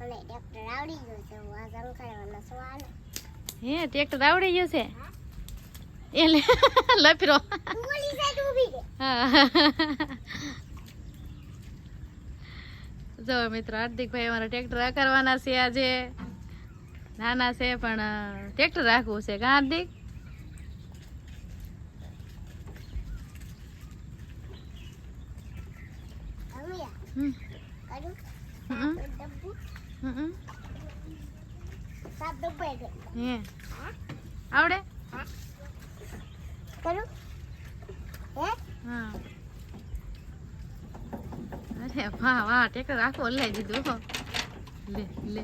અને ટ્રેક્ટર આવડી ગયું છે આ સંકળાવાનો સવાલ હે ટ્રેક્ટર આવડી ગયું છે એટલે લફરો ઓલી સાઈડ ઊભી છે હા જો મિત્રો હાર્દિકભાઈ અમારા ટ્રેક્ટર કરવાના છે આજે નાના છે પણ ટ્રેક્ટર રાખવું છે કા હાર્દિક અમિયા કરું ડબ્બુ સાત ડબ્બા છે હે આવડે કરું હે હા અરે વાહ વાહ ટ્રેક્ટર રાખો લઈ દીધું હો. લે લે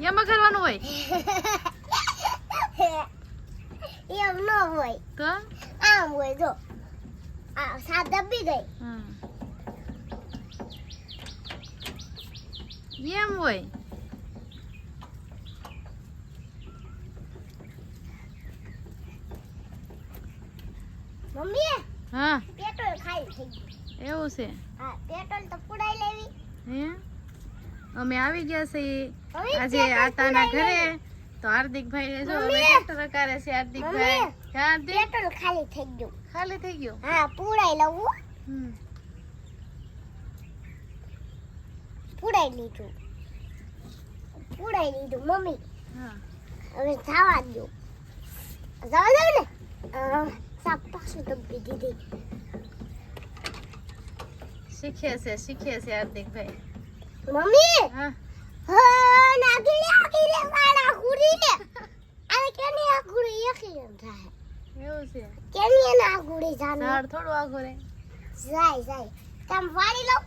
એમાં કરવાનું હોય એમ ન હોય તો આમ હોય જો આ સાત ડબ્બી ગઈ હા એમ હોય મમ્મી હા પેટ્રોલ ખાલી થઈ ગયું એવું છે હા પેટ્રોલ તો પુડાઈ લેવી હે અમે આવી ગયા છીએ હવે આજે પેટ્રોલ આતાના પુરાઈ ઘરે લેવી. તો હાર્દિકભાઈ જો અમે મમ્મી. ટ્રેક્ટર કરે છે હાર્દિકભાઈ મમ્મી. ક્યાં હાર્દિક પેટ્રોલ ખાલી થઈ ગયું ખાલી થઈ ગયું હા પુડાઈ લઉં હમ પુડાઈ લીધું મમ્મી હા હવે જવા દો જવા દો ને સાપ પાછું દબી દીધી શીખે છે હાર્દિકભાઈ મમ્મી હા હા નાગી લે વાળા ગુરી લે આ કેની આ ગુરી એકલી એમ થાય એવું છે કેની ના ગુરી જાનું ઝાડ થોડું આગળ રે જાય કામ વાડી લઉં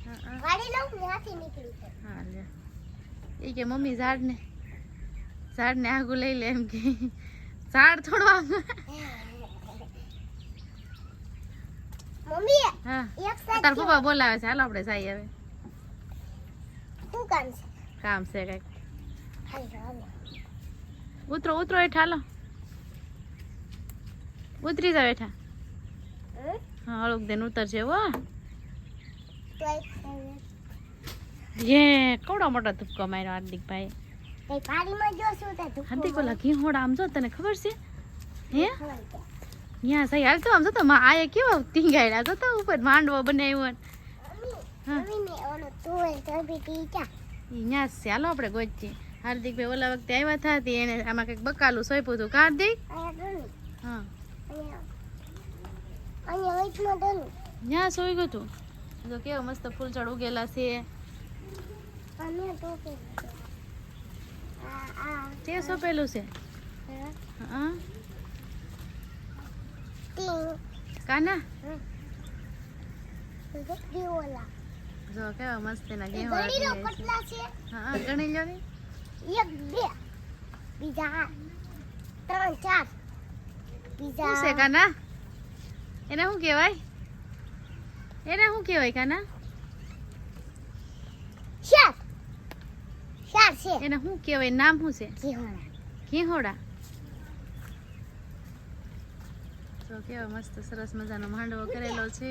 હા ત્યાંથી નીકળી છે હા લે એ કે મમ્મી ઝાડને આગું લઈ લે એમ કે ઝાડ થોડું આગળ મમ્મી હા એક સાથ તાર પપ્પા બોલાવે છે હાલો આપણે જઈએ હવે શું કામ છે કામ છે કઈક હાલો ઉતરો હેઠા હાલો ઉતરી જાવ હેઠા હા હળુક દેન ઉતરશે હો તો યે કવડો મોટો ધુપકો માર્યો હાર્દિકભાઈ એ પાણીમાં જો શું તે ધુક્કો હાર્દિક ઓલા ઘીહોડા આમ જો તને ખબર છે હે મારે. ન્યા સહી હાલ તો આમ જો તો આયે કેવો ટીંગાડ્યા જો તો ઉપર માંડવો બનાવ્યો ને હા. મમ્મીને ઓલો તોય તબી ટીચા ઈ ન્યા છે હાલો આપણે ગોચી હાર્દિકભાઈ ઓલા વખતે આવ્યા હતા તે એને આમાં કંઈક બકાલું સોંપ્યું હતું કા હાર્દિક અહીંયા હા વચમાં દોનું ન્યા સોઈ ગયું હતું જો કેવા મસ્ત ફૂલછોડ ઉગેલા છે અને તો કે આ તે સોંપેલું છે હા ટીંગ કાના દીઓલા જો કેવા મસ્ત એના ગણી લો ઘીહોડા કેટલા છે હા ગણી લ્યો ને એક બે બીજા ત્રણ ચાર શું છે બીજા કાના એને શું કહેવાય કાના ચાર ચાર છે એને શું કહેવાય નામ શું છે જીહોણા ઘીહોડા તો કેવા મસ્ત સરસ મજાનો માંડવો કરેલો છે